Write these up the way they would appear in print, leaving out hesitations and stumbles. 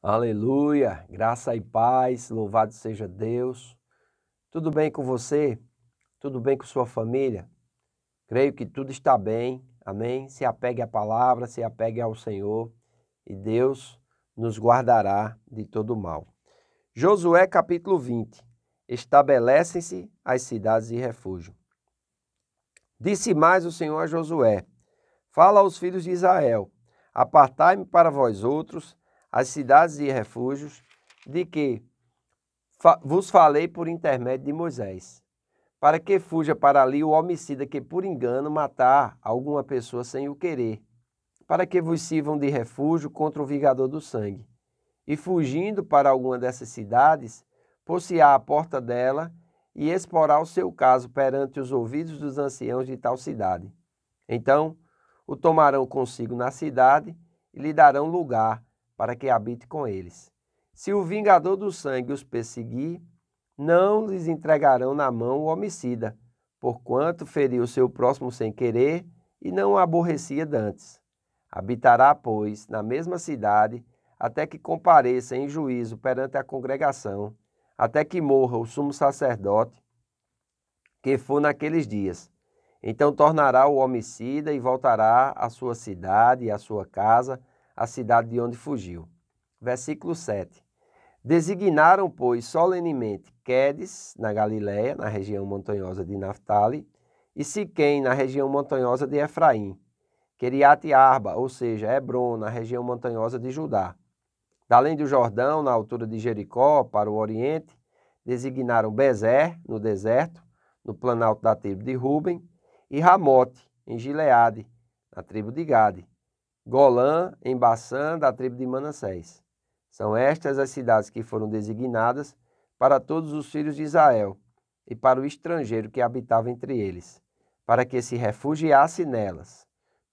Aleluia, graça e paz, louvado seja Deus. Tudo bem com você? Tudo bem com sua família? Creio que tudo está bem, amém? Se apegue à palavra, se apegue ao Senhor e Deus nos guardará de todo mal. Josué capítulo 20. Estabelecem-se as cidades de refúgio. Disse mais o Senhor a Josué: Fala aos filhos de Israel: Apartai-me para vós outros as cidades e refúgios de que vos falei por intermédio de Moisés, para que fuja para ali o homicida que por engano matar alguma pessoa sem o querer, para que vos sirvam de refúgio contra o vingador do sangue. E fugindo para alguma dessas cidades, pôr-se-á à porta dela e exporá o seu caso perante os ouvidos dos anciãos de tal cidade. Então o tomarão consigo na cidade e lhe darão lugar para que habite com eles. Se o vingador do sangue os perseguir, não lhes entregarão na mão o homicida, porquanto feriu seu próximo sem querer e não o aborrecia dantes. Habitará, pois, na mesma cidade, até que compareça em juízo perante a congregação, até que morra o sumo sacerdote, que for naqueles dias. Então tornará o homicida e voltará à sua cidade e à sua casa, à cidade de onde fugiu. Versículo 7. Designaram, pois, solenemente Quedes, na Galiléia, na região montanhosa de Naftali, e Siquém, na região montanhosa de Efraim, Queriate-Arba, ou seja, Hebron, na região montanhosa de Judá. Da além do Jordão, na altura de Jericó, para o oriente, designaram Bezer, no deserto, no planalto da tribo de Ruben, e Ramote, em Gileade, na tribo de Gade, Golã, em Baçã, da tribo de Manassés. São estas as cidades que foram designadas para todos os filhos de Israel e para o estrangeiro que habitava entre eles, para que se refugiasse nelas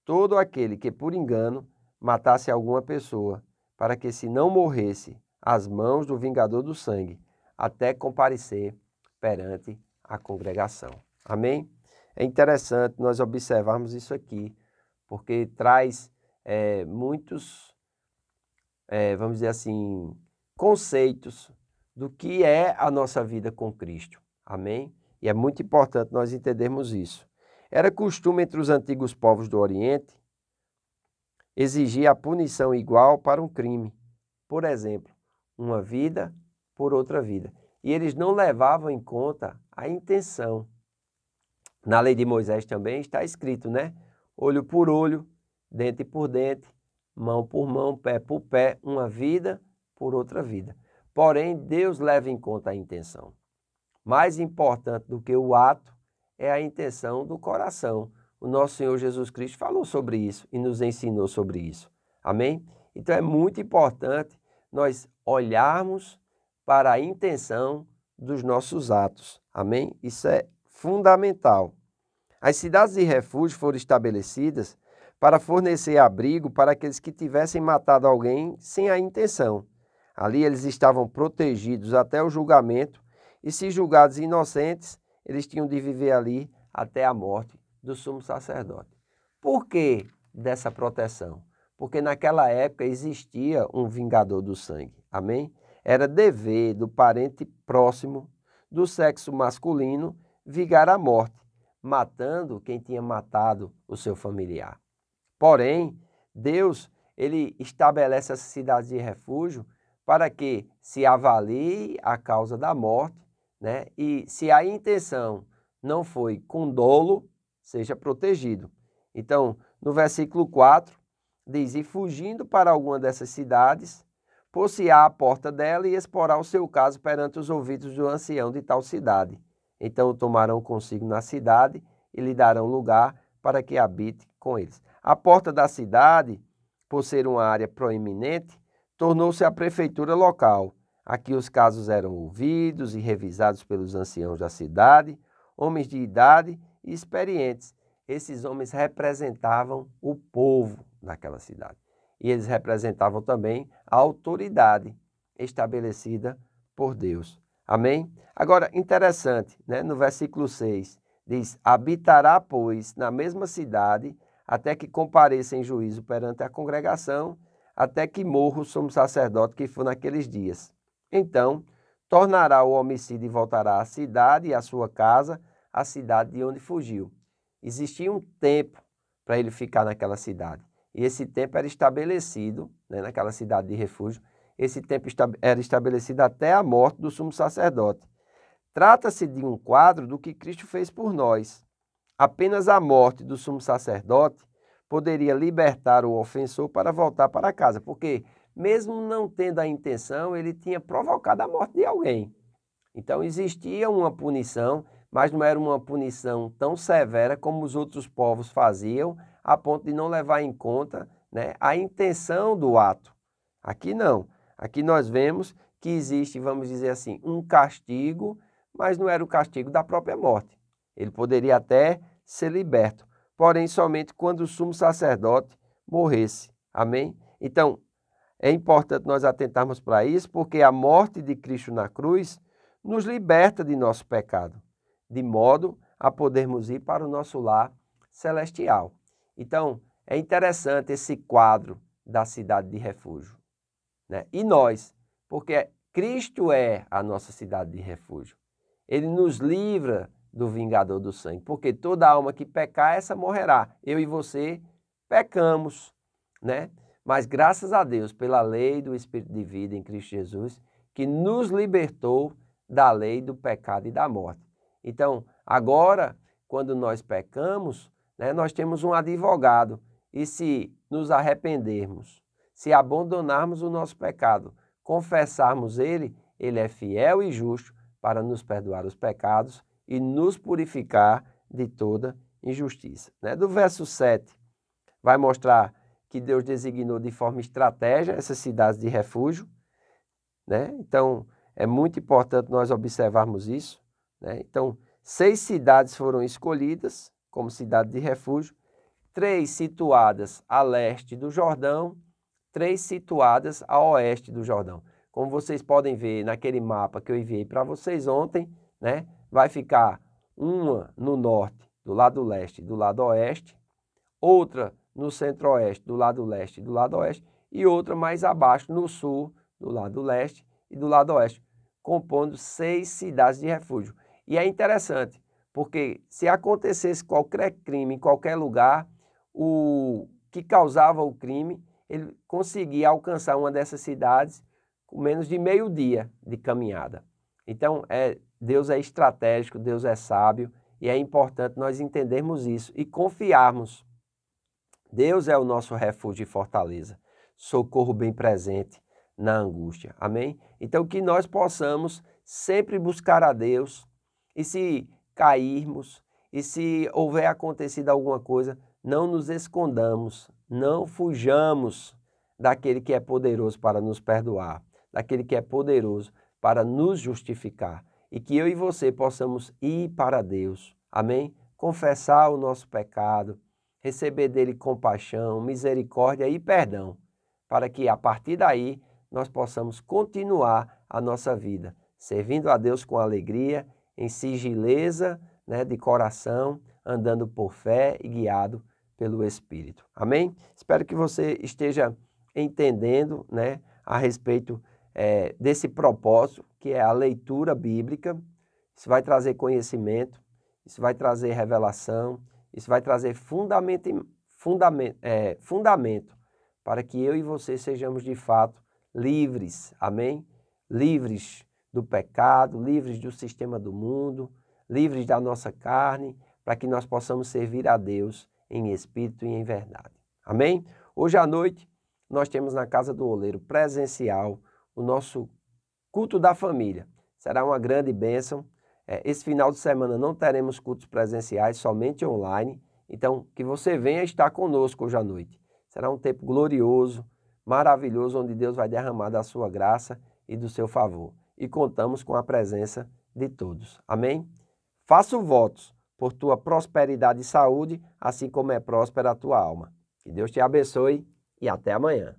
todo aquele que por engano matasse alguma pessoa, para que se não morresse às mãos do vingador do sangue, até comparecer perante a congregação. Amém? É interessante nós observarmos isso aqui, porque traz muitos vamos dizer assim, conceitos do que é a nossa vida com Cristo. Amém? E é muito importante nós entendermos isso. Era costume entre os antigos povos do Oriente exigir a punição igual para um crime. Por exemplo, uma vida por outra vida. E eles não levavam em conta a intenção. Na lei de Moisés também está escrito, né? Olho por olho, dente por dente, mão por mão, pé por pé, uma vida por outra vida. Porém, Deus leva em conta a intenção. Mais importante do que o ato é a intenção do coração. O nosso Senhor Jesus Cristo falou sobre isso e nos ensinou sobre isso. Amém? Então é muito importante nós olharmos para a intenção dos nossos atos. Amém? Isso é fundamental. As cidades de refúgio foram estabelecidas para fornecer abrigo para aqueles que tivessem matado alguém sem a intenção. Ali eles estavam protegidos até o julgamento e, se julgados inocentes, eles tinham de viver ali até a morte do sumo sacerdote. Por que dessa proteção? Porque naquela época existia um vingador do sangue. Amém? Era dever do parente próximo do sexo masculino vingar a morte, matando quem tinha matado o seu familiar. Porém, Deus, ele estabelece essas cidades de refúgio para que se avalie a causa da morte, né? E se a intenção não foi com dolo, seja protegido. Então, no versículo 4, diz: E fugindo para alguma dessas cidades, pôr-se-á à porta dela e exporá o seu caso perante os ouvidos do ancião de tal cidade. Então o tomarão consigo na cidade e lhe darão lugar para que habite com eles. A porta da cidade, por ser uma área proeminente, tornou-se a prefeitura local. Aqui os casos eram ouvidos e revisados pelos anciãos da cidade, homens de idade e experientes. Esses homens representavam o povo daquela cidade. E eles representavam também a autoridade estabelecida por Deus. Amém? Agora, interessante, né? No versículo 6, diz: Habitará, pois, na mesma cidade, até que compareça em juízo perante a congregação, até que morra o sumo sacerdote que for naqueles dias. Então, tornará o homicida e voltará à cidade e à sua casa, a cidade de onde fugiu. Existia um tempo para ele ficar naquela cidade. E esse tempo era estabelecido, né, naquela cidade de refúgio, esse tempo era estabelecido até a morte do sumo sacerdote. Trata-se de um quadro do que Cristo fez por nós. Apenas a morte do sumo sacerdote poderia libertar o ofensor para voltar para casa, porque mesmo não tendo a intenção, ele tinha provocado a morte de alguém. Então existia uma punição, mas não era uma punição tão severa como os outros povos faziam, a ponto de não levar em conta, né, a intenção do ato. Aqui não. Aqui nós vemos que existe, vamos dizer assim, um castigo, mas não era o castigo da própria morte. Ele poderia até ser liberto, porém somente quando o sumo sacerdote morresse. Amém? Então, é importante nós atentarmos para isso, porque a morte de Cristo na cruz nos liberta de nosso pecado, de modo a podermos ir para o nosso lar celestial. Então, é interessante esse quadro da cidade de refúgio, né? E nós, porque Cristo é a nossa cidade de refúgio. Ele nos livra do vingador do sangue, porque toda alma que pecar, essa morrerá. Eu e você pecamos, né? Mas graças a Deus, pela lei do Espírito de vida em Cristo Jesus, que nos libertou da lei do pecado e da morte. Então, agora, quando nós pecamos, né, nós temos um advogado. E se nos arrependermos, se abandonarmos o nosso pecado, confessarmos ele, ele é fiel e justo para nos perdoar os pecados e nos purificar de toda injustiça. Né? Do verso 7, vai mostrar que Deus designou de forma estratégica essas cidades de refúgio, né? Então, é muito importante nós observarmos isso, né? Então, 6 cidades foram escolhidas como cidade de refúgio, 3 situadas a leste do Jordão, 3 situadas a oeste do Jordão. Como vocês podem ver naquele mapa que eu enviei para vocês ontem, né? Vai ficar uma no norte, do lado leste e do lado oeste, outra no centro-oeste, do lado leste e do lado oeste, e outra mais abaixo, no sul, do lado leste e do lado oeste, compondo 6 cidades de refúgio. E é interessante, porque se acontecesse qualquer crime em qualquer lugar, o que causava o crime, ele conseguia alcançar uma dessas cidades com menos de meio-dia de caminhada. Então, Deus é estratégico, Deus é sábio, e é importante nós entendermos isso e confiarmos. Deus é o nosso refúgio e fortaleza, socorro bem presente na angústia. Amém? Então, que nós possamos sempre buscar a Deus e se cairmos e se houver acontecido alguma coisa, não nos escondamos, não fujamos daquele que é poderoso para nos perdoar, daquele que é poderoso para nos justificar. E que eu e você possamos ir para Deus. Amém? Confessar o nosso pecado, receber dele compaixão, misericórdia e perdão, para que a partir daí nós possamos continuar a nossa vida, servindo a Deus com alegria, em sigileza, né, de coração, andando por fé e guiado pelo Espírito. Amém? Espero que você esteja entendendo, né, a respeito desse propósito, que é a leitura bíblica. Isso vai trazer conhecimento, isso vai trazer revelação, isso vai trazer fundamento para que eu e você sejamos de fato livres, amém? Livres do pecado, livres do sistema do mundo, livres da nossa carne, para que nós possamos servir a Deus em espírito e em verdade. Amém? Hoje à noite nós temos na Casa do Oleiro presencial o nosso culto da família. Será uma grande bênção. Esse final de semana não teremos cultos presenciais, somente online. Então, que você venha estar conosco hoje à noite. Será um tempo glorioso, maravilhoso, onde Deus vai derramar da sua graça e do seu favor. E contamos com a presença de todos. Amém? Faço votos por tua prosperidade e saúde, assim como é próspera a tua alma. Que Deus te abençoe e até amanhã.